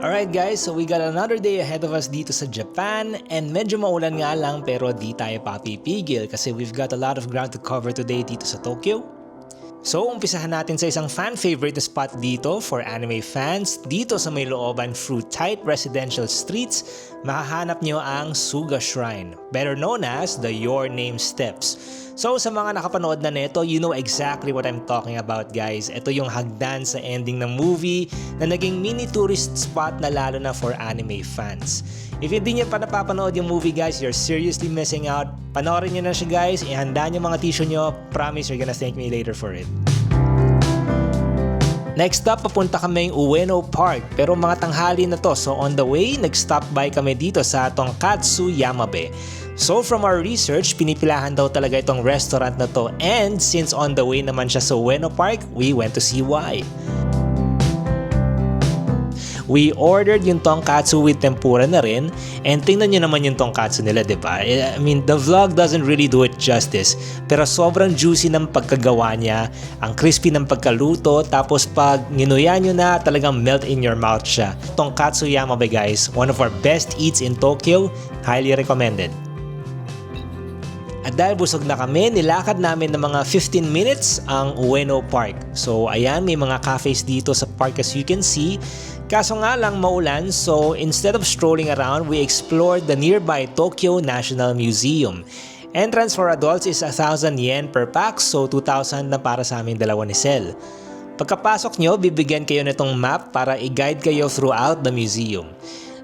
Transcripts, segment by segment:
Alright guys, so we got another day ahead of us dito sa Japan and medyo maulan nga lang pero di tayo papipigil kasi we've got a lot of ground to cover today dito sa Tokyo. So umpisahan natin sa isang fan favorite na spot dito for anime fans. Dito sa may looban through tight residential streets, makahanap nyo ang Suga Shrine, better known as the Your Name Steps. So sa mga nakapanood na neto, you know exactly what I'm talking about guys. Ito yung hagdan sa ending ng movie na naging mini tourist spot na lalo na for anime fans. If hindi nyo pa napapanood yung movie guys, you're seriously missing out. Panoorin nyo na siya guys, ihanda nyo mga tissue nyo, promise you're gonna thank me later for it. Next up, papunta kaming Ueno Park pero mga tanghali na to, so on the way, nag-stop by kami dito sa Tonkatsu Yamabe. So from our research, pinipilahan daw talaga itong restaurant na to and since on the way naman siya sa Ueno Park, we went to see why. We ordered yung tonkatsu with tempura na rin and tingnan nyo naman yung tonkatsu nila, diba? I mean, the vlog doesn't really do it justice pero sobrang juicy ng pagkagawa niya, ang crispy ng pagkaluto, tapos pag nginuya nyo na, talagang melt in your mouth siya. Tonkatsu Yamabe guys, one of our best eats in Tokyo, highly recommended. At dahil busog na kami, nilakad namin ng mga 15 minutes ang Ueno Park. So ayan, may mga cafes dito sa park as you can see. Kaso nga lang maulan, so instead of strolling around, we explored the nearby Tokyo National Museum. Entrance for adults is 1,000 yen per pax, so 2,000 na para sa aming dalawa ni Sel. Pagkapasok nyo, bibigyan kayo nitong map para i-guide kayo throughout the museum.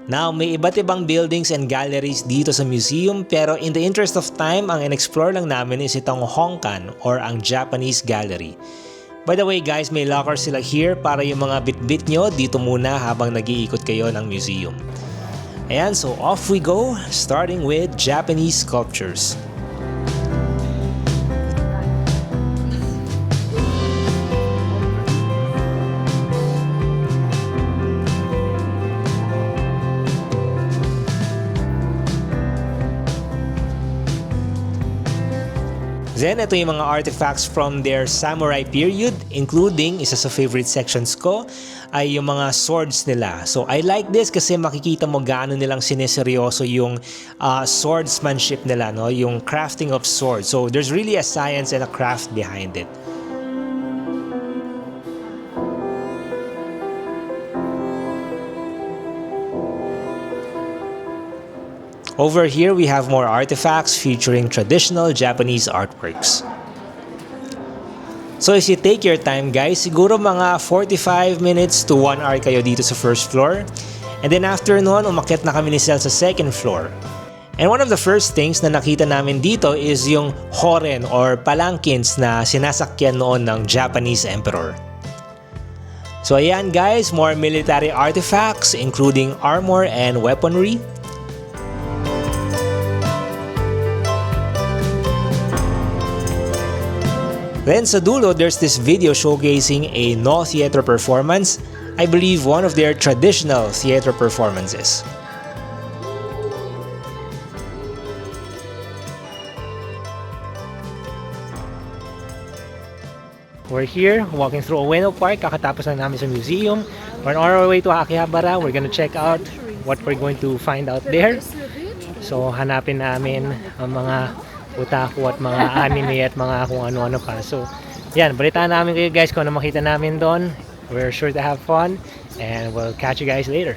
Now, may iba't ibang buildings and galleries dito sa museum pero in the interest of time, ang in-explore lang namin is itong Honkan or ang Japanese Gallery. By the way guys, may locker sila here para yung mga bit-bit nyo dito muna habang nag-iikot kayo ng museum. Ayan, so off we go, starting with Japanese sculptures. Then, ito yung mga artifacts from their samurai period, including, isa sa favorite sections ko, ay yung mga swords nila. So, I like this kasi makikita mo gaano nilang sineseryoso yung swordsmanship nila, no? Yung crafting of swords. So, there's really a science and a craft behind it. Over here, we have more artifacts featuring traditional Japanese artworks. So if you take your time guys, siguro mga 45 minutes to 1 hour kayo dito sa first floor. And then after noon, umakyat na kami ni Sel sa second floor. And one of the first things na nakita namin dito is yung horen or palanquins na sinasakyan noon ng Japanese emperor. So ayan guys, more military artifacts including armor and weaponry. Then sa dulo, there's this video showcasing a Noh theater performance, I believe one of their traditional theater performances. We're here, walking through Ueno Park, kakatapos lang namin sa museum. We're on our way to Akihabara, we're gonna check out what we're going to find out there. So hanapin namin ang mga otaku at mga anime at mga kung ano-ano pa. So, yan, balitaan namin kayo guys kung ano makita namin doon. We're sure to have fun and we'll catch you guys later.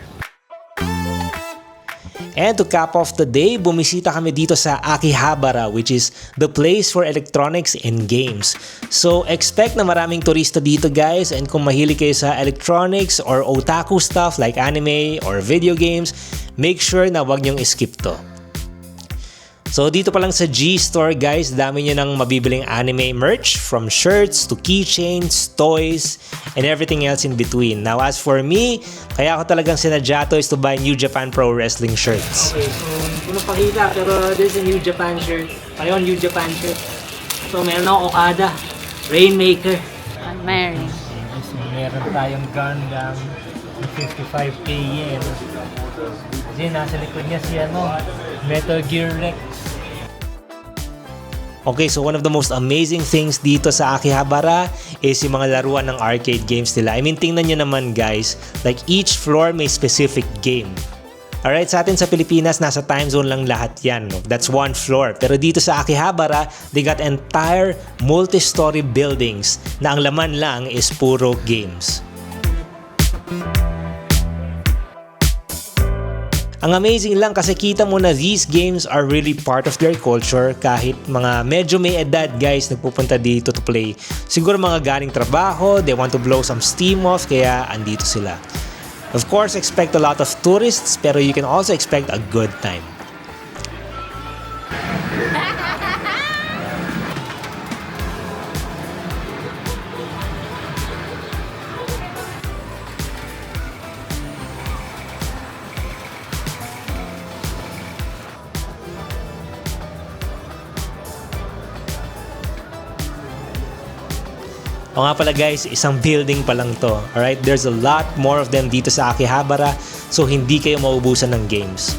And to cap off the day, bumisita kami dito sa Akihabara, which is the place for electronics and games. So, expect na maraming turista dito guys, and kung mahilig kayo sa electronics or otaku stuff like anime or video games, make sure na wag nyong skip to. So dito pa lang sa G-Store guys, dami nyo nang mabibiling anime merch from shirts to keychains, toys, and everything else in between. Now as for me, kaya ako talagang sinadya to is to buy New Japan Pro Wrestling shirts. Okay, so hindi mo pakita pero there's a New Japan shirt. Pareho New Japan shirt. So meron ako Okada, Rainmaker. I'm Mary. So meron tayong Gundam, 55k yen. Kasi nasa likod niya si Metal Gear Rex. Okay, so one of the most amazing things dito sa Akihabara is yung mga laruan ng arcade games nila. I mean, tingnan nyo naman guys, like each floor may specific game. Alright, sa atin sa Pilipinas, nasa time zone lang lahat yan. No? That's one floor. Pero dito sa Akihabara, they got entire multi-story buildings na ang laman lang is puro games. Ang amazing lang kasi kita mo na these games are really part of their culture kahit mga medyo may edad guys nagpupunta dito to play. Siguro mga galing trabaho, they want to blow some steam off kaya andito sila. Of course, expect a lot of tourists pero you can also expect a good time. O nga pala guys, isang building pa lang to. Alright, there's a lot more of them dito sa Akihabara so hindi kayo maubusan ng games.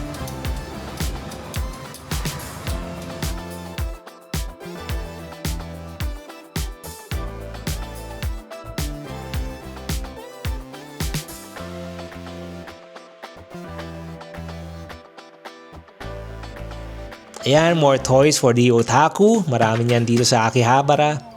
Ayan, more toys for the otaku. Marami niyan dito sa Akihabara.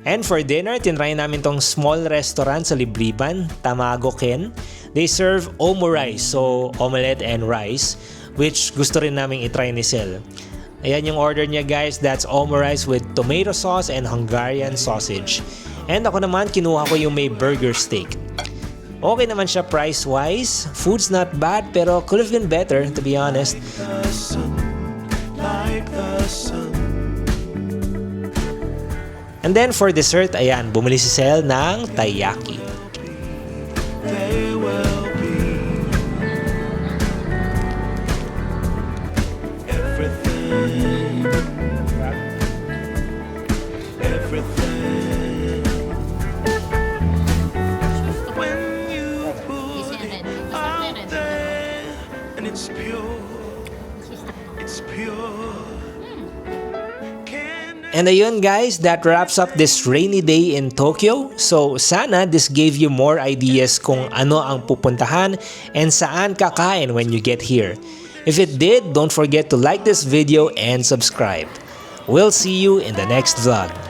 And for dinner, tinry namin tong small restaurant sa Libriban, Tamago Ken. They serve omu rice, so omelette and rice, which gusto rin namin itry ni Sel. Ayan yung order niya guys, that's omu rice with tomato sauce and Hungarian sausage. And ako naman, kinuha ko yung may burger steak. Okay naman siya price-wise, food's not bad pero could have been better to be honest. And then for dessert, ayan, bumili si Sel ng taiyaki. And ayun guys, that wraps up this rainy day in Tokyo. So sana this gave you more ideas kung ano ang pupuntahan and saan kakain when you get here. If it did, don't forget to like this video and subscribe. We'll see you in the next vlog.